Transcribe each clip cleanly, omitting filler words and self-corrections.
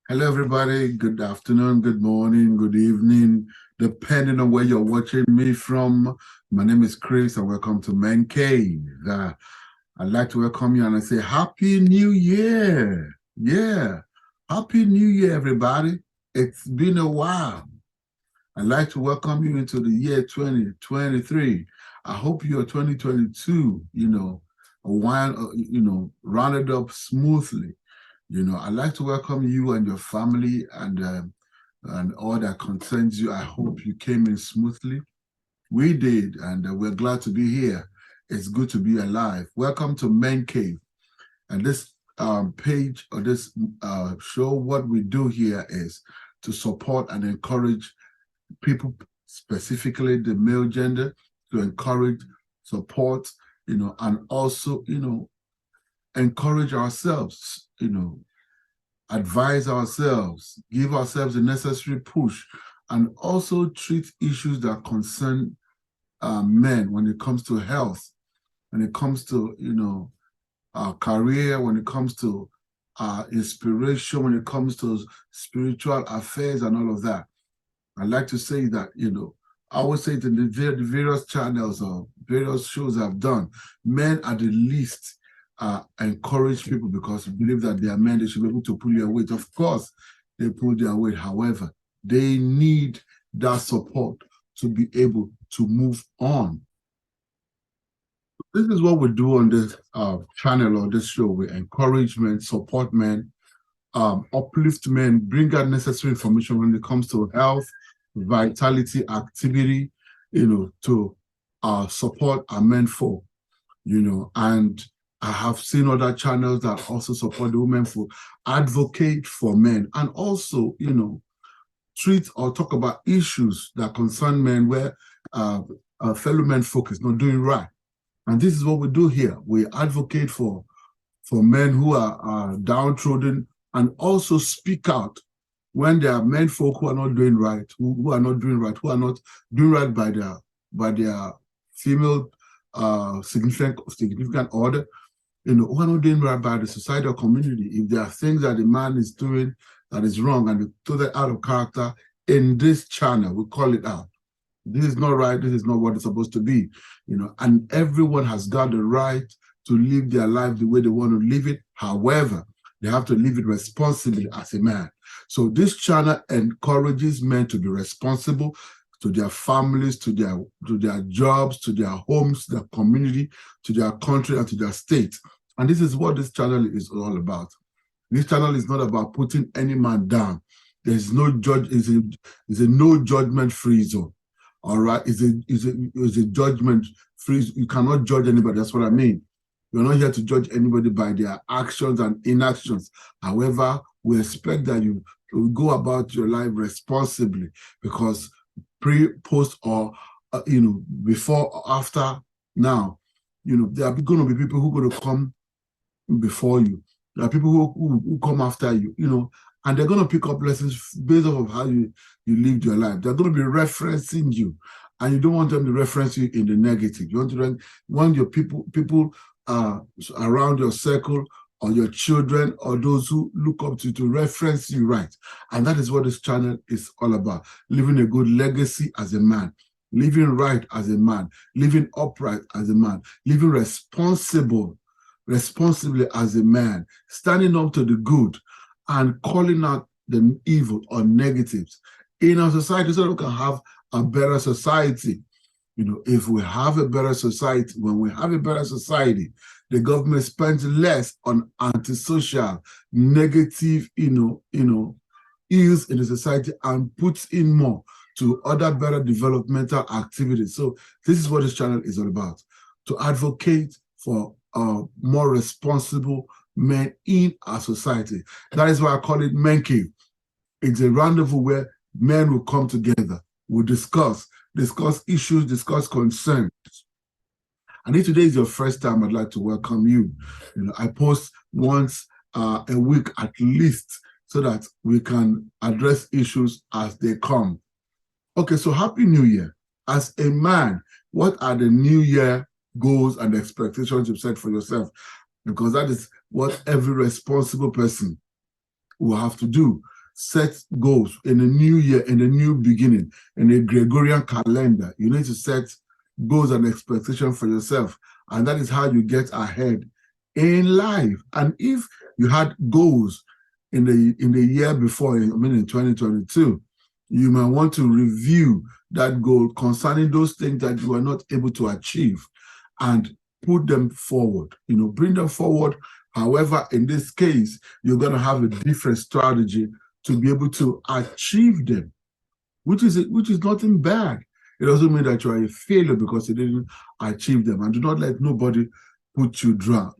Hello, everybody. Good afternoon, good morning, good evening, depending on where you're watching me from. My name is Chris, and welcome to Man Cave. I'd like to welcome you and I say Happy New Year. Yeah, Happy New Year, everybody. It's been a while. I'd like to welcome you into the year 2023. I hope your 2022, a while, rounded up smoothly. I'd like to welcome you and your family and all that concerns you. I hope you came in smoothly. We did, and we're glad to be here. It's good to be alive. Welcome to Men Cave. And this page or this show, what we do here is to support and encourage people, specifically the male gender, to encourage, support, and also, encourage ourselves, advise ourselves, give ourselves the necessary push, and also treat issues that concern men when it comes to health, when it comes to, our career, when it comes to inspiration, when it comes to spiritual affairs and all of that. I like to say that, I always say it in the various channels or various shows I've done, men are the least encourage people because we believe that they are men, they should be able to pull their weight. Of course, they pull their weight. However, they need that support to be able to move on. This is what we do on this channel or this show. We encourage men, support men, uplift men, bring out necessary information when it comes to health, vitality, activity, to support our men folk, and I have seen other channels that also support the women folk, advocate for men, and also, treat or talk about issues that concern men where fellow men folk is not doing right. And this is what we do here. We advocate for men who are downtrodden and also speak out when there are men folk who are not doing right, who are not doing right, who are not doing right by their female significant order, who are not doing right by the society or community. If there are things that the man is doing that is wrong and totally out of character, in this channel, we call it out. This is not right, this is not what it's supposed to be, and everyone has got the right to live their life the way they want to live it. However, they have to live it responsibly as a man. So this channel encourages men to be responsible to their families, to their jobs, to their homes, their community, to their country, and to their state. And this is what this channel is all about. This channel is not about putting any man down. There's no judge. It's a no judgment free zone. All right, it's a judgment free. You cannot judge anybody. That's what I mean. We're not here to judge anybody by their actions and inactions. However, we expect that you go about your life responsibly, because pre, post, or before or after now, there are going to be people who are going to come before you. There are people who come after you, and they're going to pick up lessons based off of how you lived your life. They're going to be referencing you, and you don't want them to reference you in the negative. You want your people around your circle or your children or those who look up to reference you right. And that is what this channel is all about. Living a good legacy as a man, living right as a man, living upright as a man, living responsibly as a man, standing up to the good and calling out the evil or negatives in our society so we can have a better society. If we have a better society, when we have a better society, the government spends less on antisocial, negative, ills in the society and puts in more to other better developmental activities. So this is what this channel is all about, to advocate for more responsible men in our society. That is why I call it Men Cave. It's a rendezvous where men will come together, will discuss issues, discuss concerns. And if today is your first time, I'd like to welcome you. I post once a week at least so that we can address issues as they come. Okay, so Happy New Year. As a man, what are the New Year goals and expectations you've set for yourself? Because that is what every responsible person will have to do. set goals in the new year, in the new beginning, in the Gregorian calendar. You need to set goals and expectations for yourself. And that is how you get ahead in life. And if you had goals in the year before, in 2022, you might want to review that goal concerning those things that you are not able to achieve and put them forward, bring them forward. However, in this case, you're going to have a different strategy to be able to achieve them, which is nothing bad. It doesn't mean that you are a failure because you didn't achieve them. And do not let nobody put you down.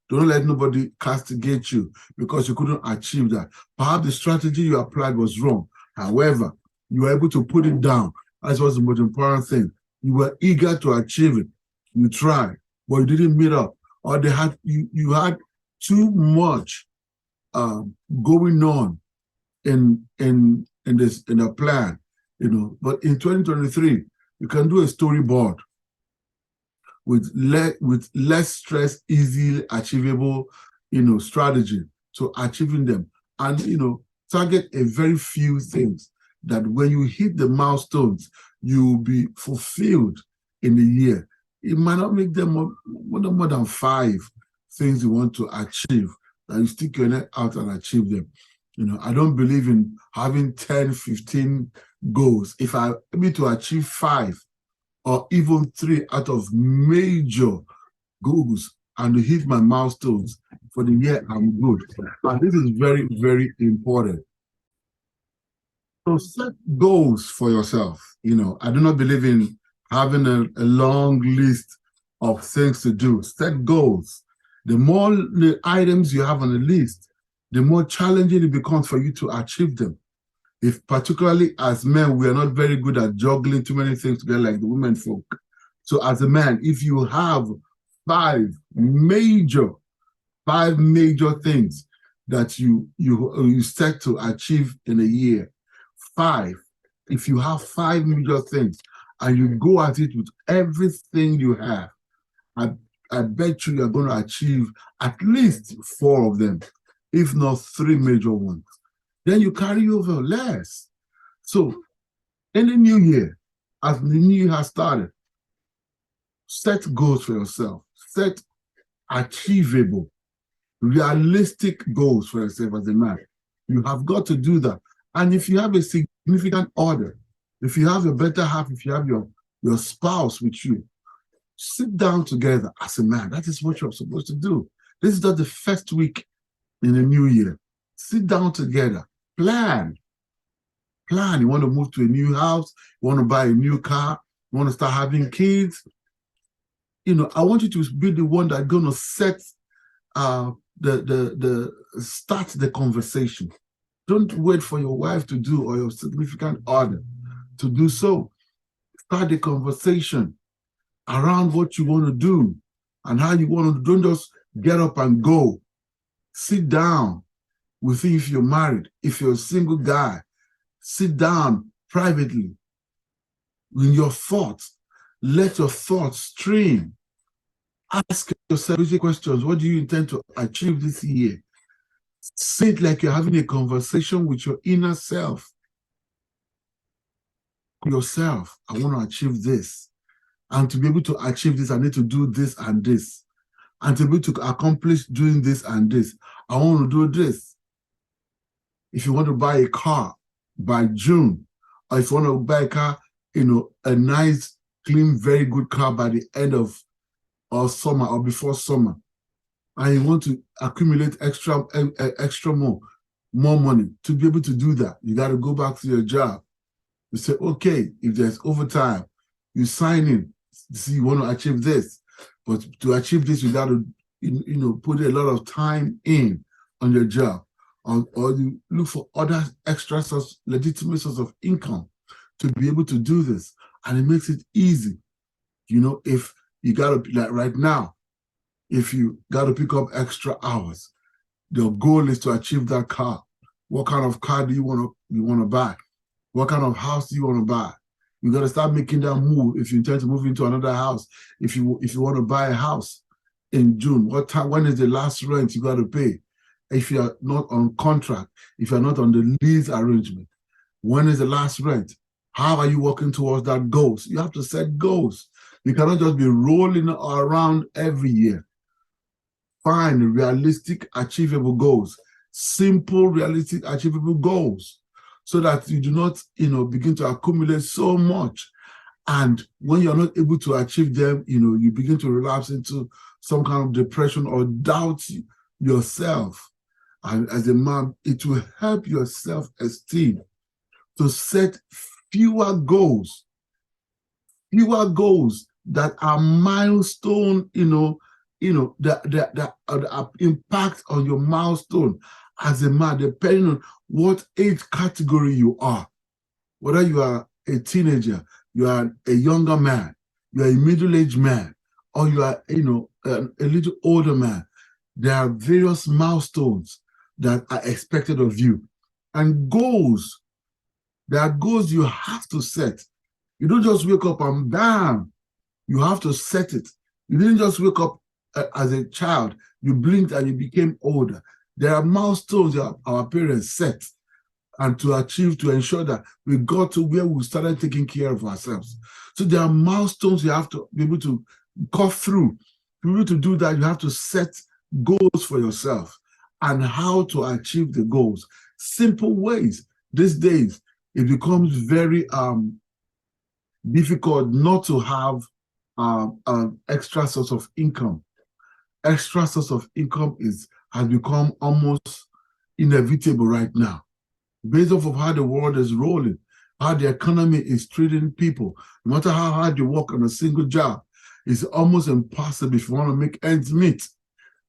Don't let nobody castigate you because you couldn't achieve that. Perhaps the strategy you applied was wrong. However, you were able to put it down. That's what's the most important thing. You were eager to achieve it. You tried, but you didn't meet up. Or you had too much going on in a plan, But in 2023, you can do a storyboard with less stress, easily achievable, strategy to achieving them, and target a very few things that when you hit the milestones, you will be fulfilled in the year. It might not make them more than 5 things you want to achieve, that you stick your neck out and achieve them. I don't believe in having 10, 15 goals. If I need to achieve 5 or even 3 out of major goals and to hit my milestones for the year, I'm good. And this is very, very important. So set goals for yourself. I do not believe in having a long list of things to do. Set goals. The more the items you have on the list, the more challenging it becomes for you to achieve them. If particularly as men, we are not very good at juggling too many things together like the women folk. So as a man, if you have 5 major things that you set to achieve in a year, 5, if you have 5 major things and you go at it with everything you have, I bet you are going to achieve at least 4 of them, if not 3 major ones. Then you carry over less. So in the new year, as the new year has started, set goals for yourself. Set achievable, realistic goals for yourself as a man. You have got to do that. And if you have a significant order, if you have a better half, if you have your spouse with you, sit down together as a man. That is what you're supposed to do. This is not the first week in the new year. Sit down together. Plan. You want to move to a new house. You want to buy a new car. You want to start having kids. I want you to be the one that's going to set start the conversation. Don't wait for your wife to do or your significant other to do so. Start the conversation around what you want to do and how you want to. Don't just get up and go. Sit down with you if you're married. If you're a single guy, sit down privately in your thoughts. Let your thoughts stream. Ask yourself questions. What do you intend to achieve this year? Say it like you're having a conversation with your inner self. Yourself, I want to achieve this. And to be able to achieve this, I need to do this and this. And to be able to accomplish doing this and this, I want to do this. If you want to buy a car by June, or if you want to buy a car, a nice, clean, very good car by the end of summer or before summer, and you want to accumulate extra more money, to be able to do that, you got to go back to your job. You say, okay, if there's overtime, you sign in. See, you want to achieve this, but to achieve this, you got to, put a lot of time in on your job, or you look for other extra legitimate source of income to be able to do this, and it makes it easy. If you got to, like right now, if you got to pick up extra hours, the goal is to achieve that car. What kind of car do you want to buy? What kind of house do you want to buy? You got to start making that move if you intend to move into another house. If you want to buy a house in June, when is the last rent you got to pay? if you are not on contract, if you're not on the lease arrangement? When is the last rent? How are you working towards that goals? You have to set goals. You cannot just be rolling around every year. Find realistic, achievable goals. Simple, realistic, achievable goals, so that you do not, begin to accumulate so much. And when you're not able to achieve them, you begin to relapse into some kind of depression or doubt yourself. And as a man, it will help your self-esteem to set fewer goals that are milestone, that impact on your milestone as a man, depending on what age category you are. Whether you are a teenager, you are a younger man, you are a middle-aged man, or you are, a little older man, there are various milestones that are expected of you. And goals, there are goals you have to set. You don't just wake up and bam, you have to set it. You didn't just wake up as a child, you blinked and you became older. There are milestones that our parents set and to achieve, to ensure that we got to where we started taking care of ourselves. So there are milestones you have to be able to go through. To be able to do that, you have to set goals for yourself and how to achieve the goals. Simple ways. These days, it becomes very difficult not to have an extra source of income. Extra source of income has become almost inevitable right now, based off of how the world is rolling, how the economy is treating people. No matter how hard you work on a single job, it's almost impossible. If you want to make ends meet,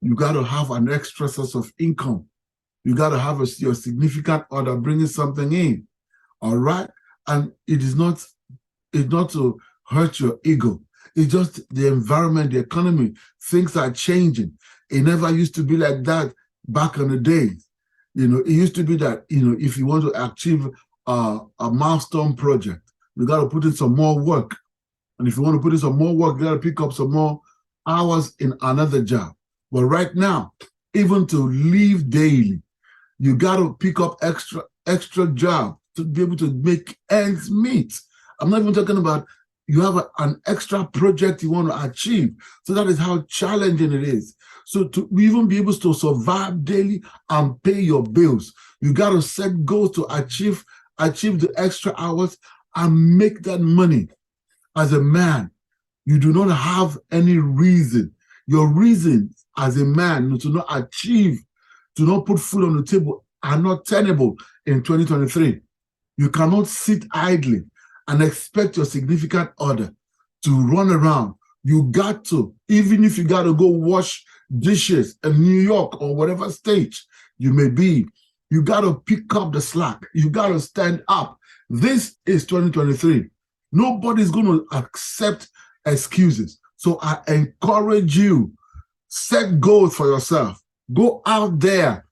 you got to have an extra source of income. You got to have your significant other bringing something in. All right? And it's not to hurt your ego. It's just the environment, the economy, things are changing. It never used to be like that back in the days. It used to be that, if you want to achieve a milestone project, you got to put in some more work. And if you want to put in some more work, you got to pick up some more hours in another job. But right now, even to live daily, you got to pick up extra job to be able to make ends meet. I'm not even talking about you have an extra project you want to achieve. So that is how challenging it is. So to even be able to survive daily and pay your bills, you got to set goals to achieve the extra hours and make that money. As a man, you do not have any reason. Your reasons as a man to not achieve, to not put food on the table are not tenable in 2023. You cannot sit idly and expect your significant other to run around. You got to, even if you got to go wash dishes in New York or whatever state you may be, you got to pick up the slack. You got to stand up. This is 2023. Nobody's going to accept excuses. So I encourage you, set goals for yourself. Go out there.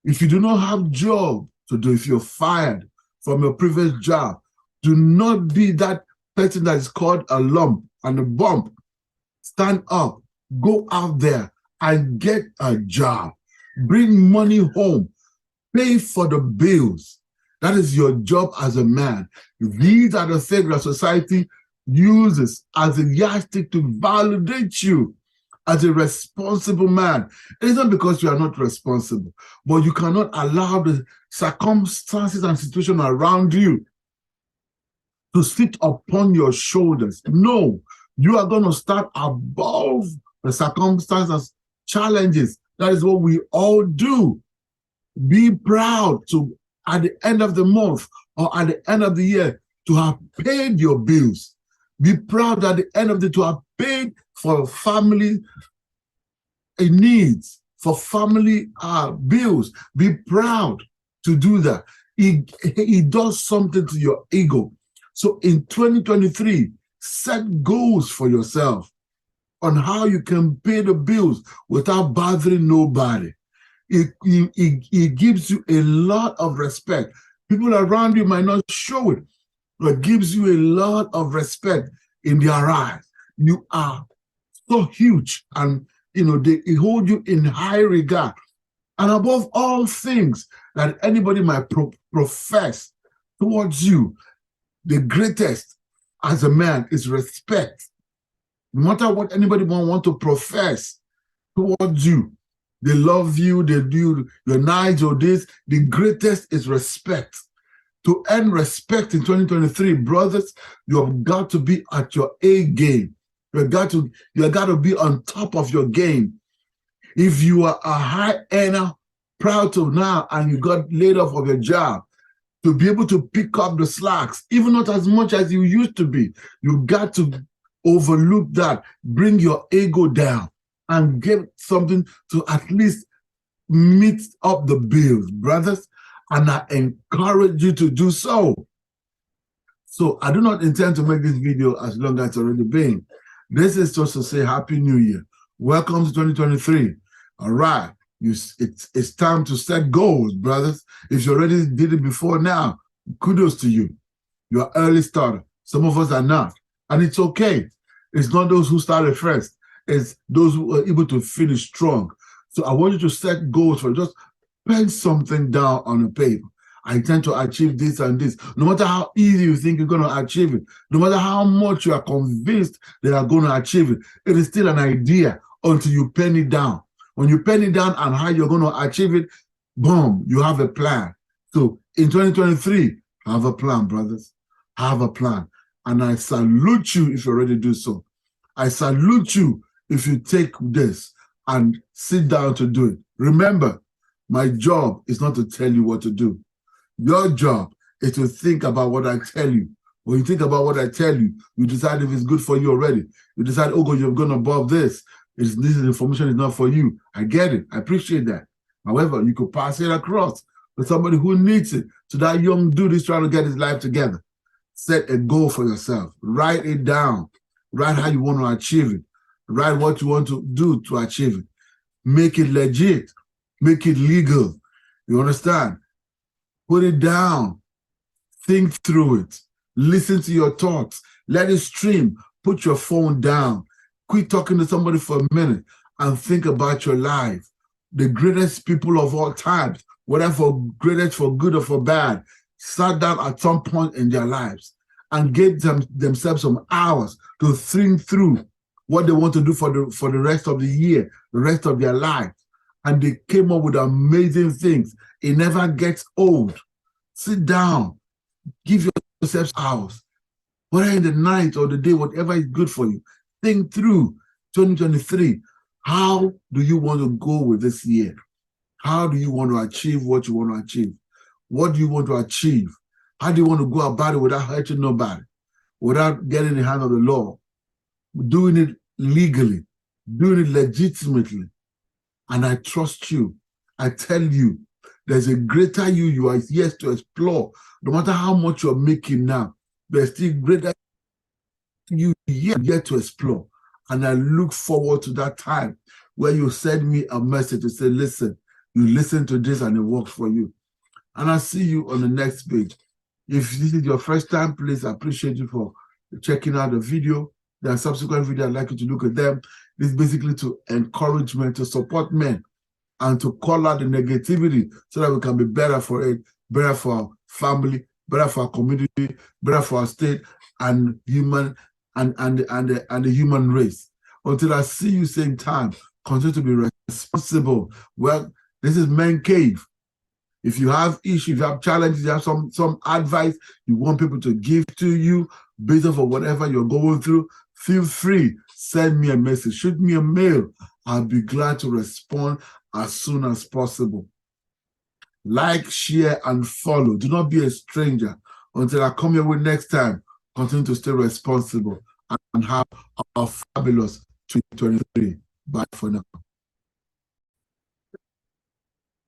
If you do not have a job to do, if you're fired from your previous job, do not be that person that is called a lump and a bump. Stand up, go out there and get a job. Bring money home. Pay for the bills. That is your job as a man. These are the things that society uses as a yardstick to validate you as a responsible man. It is not because you are not responsible, but you cannot allow the circumstances and situation around you to sit upon your shoulders. No, you are going to start above the circumstances, challenges. That is what we all do. Be proud to, at the end of the month or at the end of the year, to have paid your bills. Be proud at the end of the to have paid for family needs, for family bills. Be proud to do that. It does something to your ego. So in 2023, set goals for yourself on how you can pay the bills without bothering nobody. It gives you a lot of respect. People around you might not show it, but it gives you a lot of respect in their eyes. You are so huge, and they hold you in high regard. And above all things that anybody might profess towards you, the greatest as a man is respect. No matter what anybody want to profess towards you, they love you, they do, you're nice or this, the greatest is respect. To earn respect in 2023, brothers, you have got to be at your A game. You got to be on top of your game. If you are a high earner, proud to now, and you got laid off of your job, to be able to pick up the slacks, even not as much as you used to be, you got to overlook that, bring your ego down, and get something to at least meet up the bills, brothers. And I encourage you to do so. So I do not intend to make this video as long as it's already been. This is just to say Happy New Year. Welcome to 2023. All right. It's time to set goals, brothers. If you already did it before now, kudos to you. You're an early starter. Some of us are not. And it's okay. It's not those who started first. It's those who are able to finish strong. So I want you to set goals for just pen something down on a paper. I intend to achieve this and this. No matter how easy you think you're going to achieve it, no matter how much you are convinced they are going to achieve it, it is still an idea until you pen it down. When you pen it down and how you're going to achieve it, boom, you have a plan. So in 2023, have a plan, brothers. Have a plan. And I salute you if you already do so. I salute you if you take this and sit down to do it. Remember, my job is not to tell you what to do. Your job is to think about what I tell you. When you think about what I tell you, you decide if it's good for you already. You decide, oh, God, you're going above this. This information is not for you. I get it. I appreciate that. However, you could pass it across to somebody who needs it. So that young dude is trying to get his life together. Set a goal for yourself. Write it down. Write how you want to achieve it. Write what you want to do to achieve it. Make it legit. Make it legal. You understand? Put it down. Think through it. Listen to your thoughts. Let it stream. Put your phone down. Quit talking to somebody for a minute and think about your life. The greatest people of all times, whether for greatest for good or for bad, sat down at some point in their lives and gave themselves some hours to think through what they want to do for the rest of the year, the rest of their life. And they came up with amazing things. It never gets old. Sit down. Give yourself hours. Whether in the night or the day, whatever is good for you. Think through 2023. How do you want to go with this year? How do you want to achieve what you want to achieve? What do you want to achieve? How do you want to go about it without hurting nobody? Without getting in the hand of the law? Doing it legally. Doing it legitimately. And I trust you. I tell you, there's a greater you are yet to explore. No matter how much you're making now, there's still greater you yet to explore. And I look forward to that time where you send me a message to say, listen, you listen to this and it works for you. And I'll see you on the next page. If this is your first time, please, I appreciate you for checking out the video. There are subsequent videos I'd like you to look at them. This is basically to encourage men, to support men, and to call out the negativity so that we can be better for it, better for our family, better for our community, better for our state and human and the human race. Until I see you same time, continue to be responsible. Well, this is Men Cave. If you have issues, if you have challenges, you have some advice you want people to give to you based off of whatever you're going through, feel free. Send me a message. Shoot me a mail. I'll be glad to respond as soon as possible. Like, share, and follow. Do not be a stranger. Until I come your way next time, continue to stay responsible and have a fabulous 2023. Bye for now.